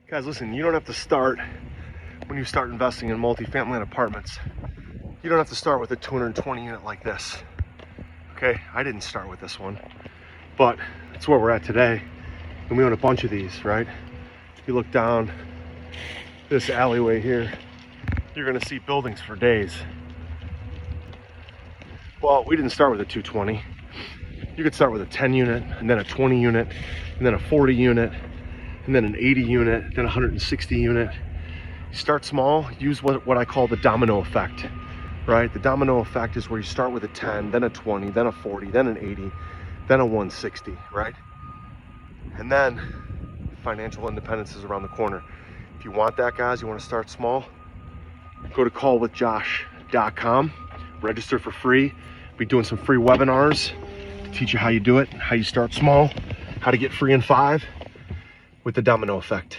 Guys, listen, you don't have to start when you start investing in multifamily and apartments. You don't have to start with a 220 unit like this. Okay, I didn't start with this one, but that's where we're at today. And we own a bunch of these, right? If you look down this alleyway here, you're gonna see buildings for days. Well, we didn't start with a 220. You could start with a 10 unit, and then a 20 unit, and then a 40 unit, and then an 80 unit, then a 160 unit. Start small, use what I call the domino effect, right? The domino effect is where you start with a 10, then a 20, then a 40, then an 80, then a 160, right? And then financial independence is around the corner. If you want that, guys, you want to start small, go to callwithjosh.com, register for free. Be doing some free webinars to teach you how you do it, how you start small, how to get free in 5 with the domino effect.